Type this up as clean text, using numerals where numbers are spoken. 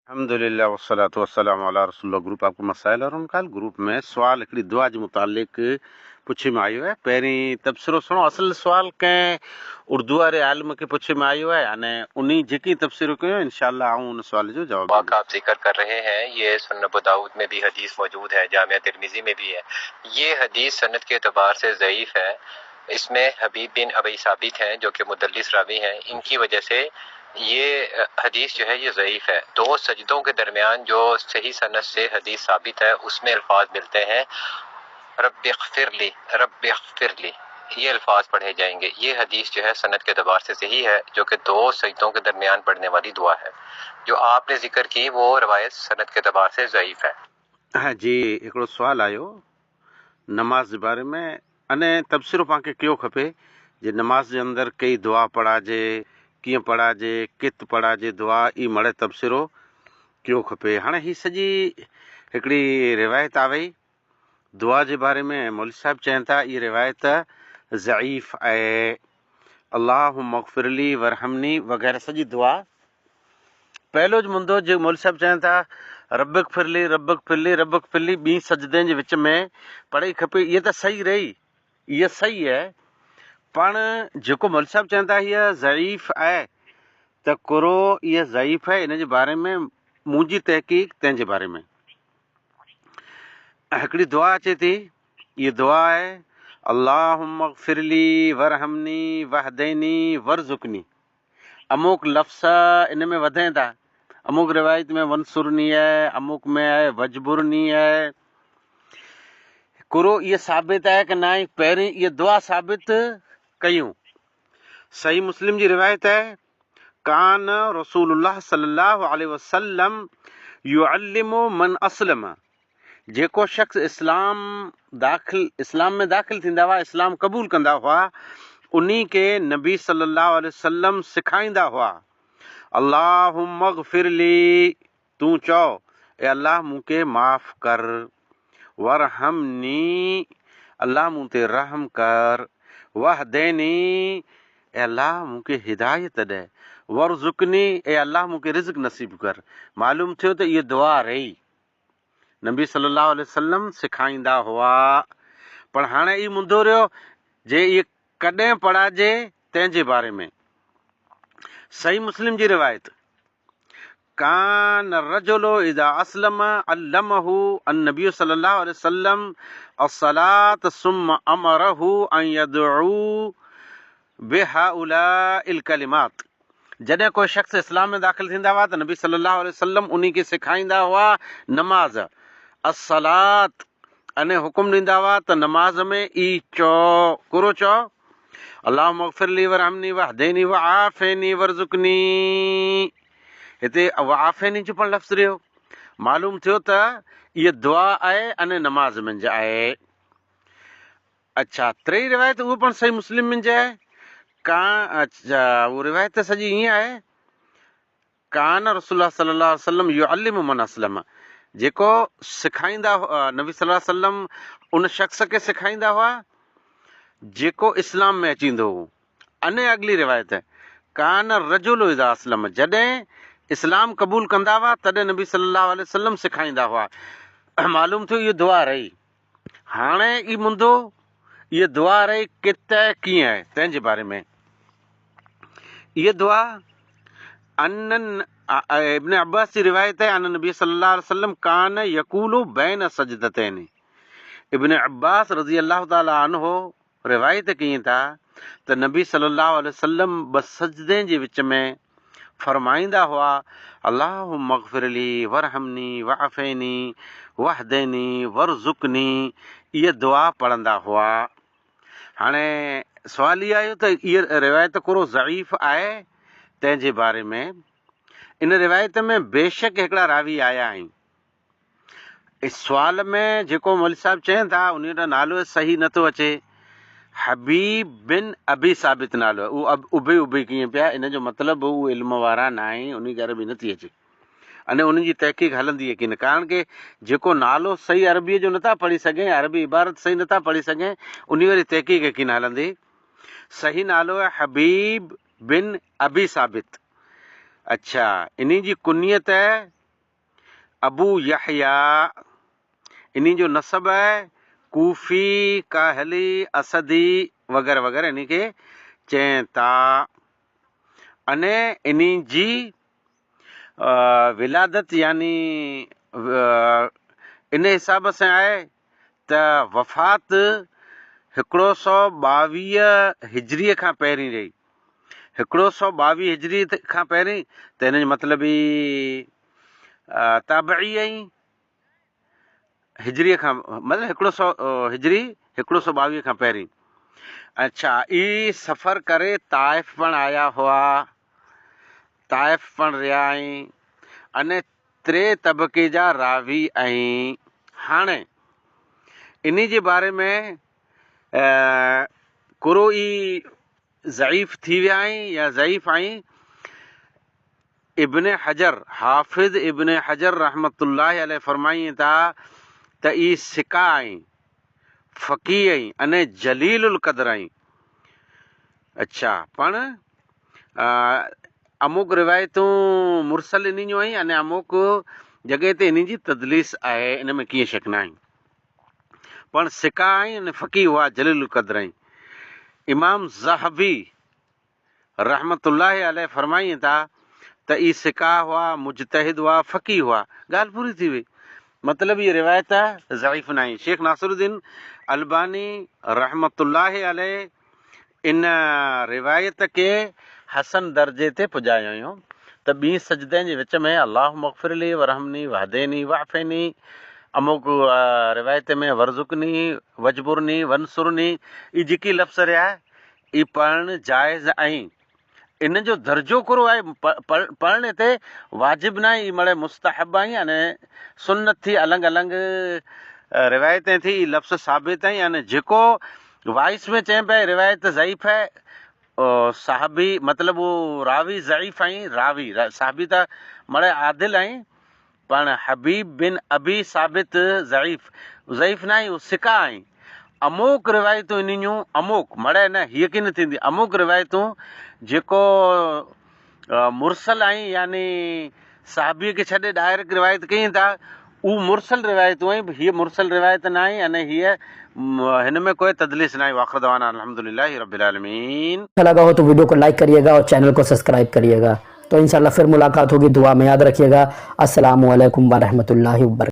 अल्हम्दुलिल्लाह वस्सलातु वस्सलामु अला रसूलिल्लाह। ग्रुप आपको मसाइल और उनका ग्रुप में सवाल हिकिड़ी दुआ जे मुतालिक पुछे में आयो है। पहिरीं तबसरो सुनो। असल सवाल कंहिं उर्दू वारे आलिम खे पुछे में आयो है अने उन्हीं जेकी तबसरो कयो इंशाअल्लाह आऊं उन सवाल जो जवाब वाक़ा आप जिक्र कर रहे हैं, ये सुनन अबू दाऊद में भी हदीस मौजूद है, जामिया तिरमिज़ी में भी है। ये हदीस सनद के एतबार से ज़ईफ़ है। इसमें हबीब बिन अबी साबित हैं जो कि मुदल्लिस रावी हैं। इनकी वजह से ये हदीस जो है ये ज़ईफ़ है। दो सजदों के दरमियान जो सही सनद से हदीस साबित है उसमें अल्फाज मिलते हैं रब्बिग़फिरली, रब्बिग़फिरली, ये अल्फाज पढ़े जाएंगे। ये हदीस जो है सनद के एतबार से सही है, जो कि दो सजदों के दरमियान पढ़ने वाली दुआ है। जो आपने जिक्र की वो रवायत सनद के एतबार से ज़ईफ़ है। हाँ जी, हिकिड़ो सवाल आयो नमाज जे बारे में। अने तबसरो पाण खे कयो खपे जे नमाज जे अंदरि कई दुआ पढ़ाजे, कीअं पढ़ाजे, कित पढ़ाजे दुआ, ई मड़े तबसरो कयो खपे। हाणे ही सॼी हिकिड़ी रिवायत आ वई दुआ जे बारे में। मौलवी साहिब चवनि था इहा रिवायत ज़ईफ़ आहे। अल्लाहुम्मा अग़फ़िरली वरहमनी वग़ैरह सॼी दुआ पहिलो ज मुंदो जो मौलवी साहिब चवनि था रब्बिग़फिरली रब्बिग़फिरली रब्बिग़फिरली ॿी सजदे जे विच में पढ़ी खपे। इहा त सही रही, इहा सही आहे, पाण जेको मौलवी साहिब चवनि था हीअ ज़ईफ़ आहे त कुरो इहा ज़ईफ़ आहे। इन जे बारे में मुंहिंजी तहक़ीक़ तंहिंजे बारे में हिकिड़ी दुआ अचे थी। इहा दुआ आहे अल्लाहुम्मा अग़फ़िरली वरहमनी वहदनी वरज़ुक़नी। अमुक लफ़्ज़ इन में वधनि था। अमुक रिवायत में वंसुरनी आहे, अमुक में आहे वजबुरनी आहे। कुरो इहा साबित आहे कि न आहे। पहिरीं इहा दुआ साबित कयूं। सही मुस्लिम जी रिवायत आहे कान रसूलुल्लाह सल्लल्लाहु अलैहि वसल्लम युअल्लिमु मन असलम। जेको शख़्स इस्लाम में दाख़िल थींदा हुआ, इस्लाम क़बूल कंदा हुआ, उन्ही के नबी सल्लल्लाहु अलैहि वसल्लम सिखाईंदा हुआ अल्लाहुम्मा अग़फ़िरली, तूं चओ ए अल्लाह मूंखे माफ़ कर, वरहमनी, अल्लाह मूं ते रहम कर, वहदनी, ए अल्लाह मूंखे हिदायत ॾे, वरज़ुक़नी, ए अल्लाह मूंखे रिज़्क़ नसीब कर। मालूम थियो त इहा दुआ रही, नबी सल्लल्लाहु अलैहि वसल्लम सिखाईंदा हुआ। पर हाणे ई मुंदो रहियो जे इहे कॾहिं पढ़ाजे तंहिंजे बारे में। सही मुस्लिम जी रिवायत कान रजुलो इज़ा असलम अल्लमहु अन्नबी सल्लल्लाहु अलैहि वसल्लम अस्सलात सुम्मा अमरहु अन यदउ बिहाउलाइल कलिमात। जॾहिं कोई शख़्स इस्लाम में दाख़िल थींदा हुआ त नबी सल्लल्लाहु अलैहि वसल्लम उन्ही खे सेखारींदा हुआ नमाज़ अस्सलात, अने हुकुम ॾींदा हुआ त नमाज़ में ई चओ, कुरो चओ अल्लाहुम्मा अग़फ़िरली वरहमनी वहदनी वआफ़िनी वरज़ुक़नी। हिते वआफ़िनी जो पण लफ़्ज़ रहियो। मालूम थियो त इहा दुआ आहे अने नमाज़ मंझि आहे। अच्छा, टी रिवायत उहो पण सही मुस्लिम मंझि आहे। अच्छा, उहा रिवायत सॼी ईअं आहे कान रसूलुल्लाह सल्लल्लाहु अलैहि वसल्लम युअल्लिमु मन असलम। जेको सिखाईंदा नबी सल्लल्लाहु अलैहि वसल्लम उन शख़्स खे सिखाईंदा हुआ जेको इस्लाम में अचींदो हो। अने अगली रिवायत कान रजुल इज़ा असलम, जॾहिं इस्लाम क़बूल कंदा हुआ तॾहिं नबी सल्लल्लाहु अलैहि वसल्लम सिखाईंदा हुआ। मालूम थियो इहा दुआ रही। हाणे ई मुंदो इहा दुआ रही कित कीअं आहे तंहिंजे बारे में। इहा दुआ इब्न अब्बास जी रिवायत है अन नबी सल्लल्लाहु अलैहि वसल्लम कान यकूलु बैन सजदतैन। इब्न अब्बास रज़ी अल्लाह ताला अन्हो रिवायत कई था त नबी सल्लल्लाहु अलैहि वसल्लम ॿ सजदे जे विच में फरमाईंदा हुआ अल्लाहुम्मा अग़फ़िरली वरहमनी वआफ़िनी वहदनी वरज़ुक़नी। इहा दुआ पढ़ंदा हुआ। हाणे सुवाल इहो आयो त इहा रिवायत कुरो ज़ईफ़ आहे तंहिंजे बारे में। इन रिवायत में बेशक हिकिड़ा रावी आया आहिनि। इस सुवाल में जेको मौलवी साहिब चवनि था उन जो नालो सही नथो अचे। हबीब बिन अबी साबित नालो आहे। उहो उबे उबे कीअं पिया, इन जो मतिलबु उहे इल्म वारा न आहिनि, उन जी अरबी नथी अचे। अने उन जी तहक़ीक़ हलंदी आहे की न, कारण के जेको नालो सही अरबीअ जो नथा पढ़ी सघे, अरबी इबारत सही नथा पढ़ी सघे, उन वारी तहक़ीक़ की न हलंदी। सही नालो आहे हबीब बिन अबी साबित। अच्छा, इन जी कुनियत अबू यहया, इन्हीं जो नसब है कूफी, काहली, असदी वग़ैरह वग़ैरह इन्हीं के चवनि था। अने इन्हीं जी विलादत यानी इन हिसाब सां आहे त वफ़ात 122 हिजरीअ खां पहिरीं रही। 122 हिजरी खां पहिरीं त हिन जो मतिलब ई ताबई ऐं हिजरीअ खां मतिलबु 100 हिजरी 122 खां पहिरीं। अच्छा, ई सफ़र करे ताइफ़ पण आया हुआ, ताइफ़ पण रहिया आहीं। अने 3 तबके जा रावी आहीं। हाणे इन्ही जे बारे में कुरो ई ज़ईफ़ थी विया आहीं या ज़ईफ़ आहीं। इब्न हजर, हाफ़िज़ इब्न हजर रहमतुल्लाह अलैह फरमाइनि था त ई सिका आहीं, फ़क़ीह आहीं अने जलीलुल क़द्र आहीं। अच्छा, पण अमुक रिवायतूं मुरसल इन्हीं जूं आहिनि अने अमुक जॻह ते इन्हीं जी तदलीस आहे, इन में कीअं शक न आहे। पण सिका आहीं अने फ़क़ीह हुआ, जलीलुल क़द्र आहीं। इमाम ज़हबी रहमतुल्लाह अलैह फरमाइनि था त ई सिका हुआ, मुजतहिद हुआ, फ़क़ीह हुआ। ॻाल्हि पूरी थी वई। मतलब ये रिवायत ज़ईफ़ न आहे। शेख नासिरुद्दीन अलबानी रहमतुल्लाह अलैह इन रिवायत के हसन दर्जे ते पुॼायो हुयो त ॿी सजदे जे विच में अल्लाह मग़फ़िरली वरहमनी वहदेनी वाफ़ेनी, अमुक रिवायत में वरज़ुकनी वजबुरनी वनसुरनी, ई जेकी लफ़्ज़ रहिया ई पढ़णु जाइज़ आहिनि। इन जो दर्जो कुरो आहे, पढ़ण ते वाजिब न आहे, मड़े मुस्तहब आहे अने सुन्नत थी, अलॻि अलॻि रिवायतें थी, लफ़्ज़ साबित आहिनि। अने जेको वाइस में चइबो आहे रिवायत ज़ईफ़ है, साहबी मतलब वो रावी ज़ईफ़ आहीं, रावी साहबी त मड़े आदिल आहीं, पण हबीब बिन अबी साबित ज़ईफ़ न आहे, वो सिका आहीं। अमुक रिवायतूं इन जूं, अमुक मड़े न हीअ की न थींदी, अमुक रिवायतूं जेको मुरसल आहीं यानी साहबीअ खे छॾे डायरेक्ट रिवायत कयूं था, उहो मुरसल रिवायतूं आहिनि। हीअ मुरसल रिवायत न आहे अने हीअ हिन में कोई तदलीस न आहे। वाख़िर दवाना अल्हम्दुलिल्लाहि रब्बिल आलमीन। अच्छा लगा हो तो वीडियो को लाइक करिएगा और चैनल को सब्सक्राइब करिएगा। तो इंशाल्लाह फिर मुलाकात होगी। दुआ में याद रखिएगा। अस्सलामु अलैकुम व रहमतुल्लाहि व बरकातहू।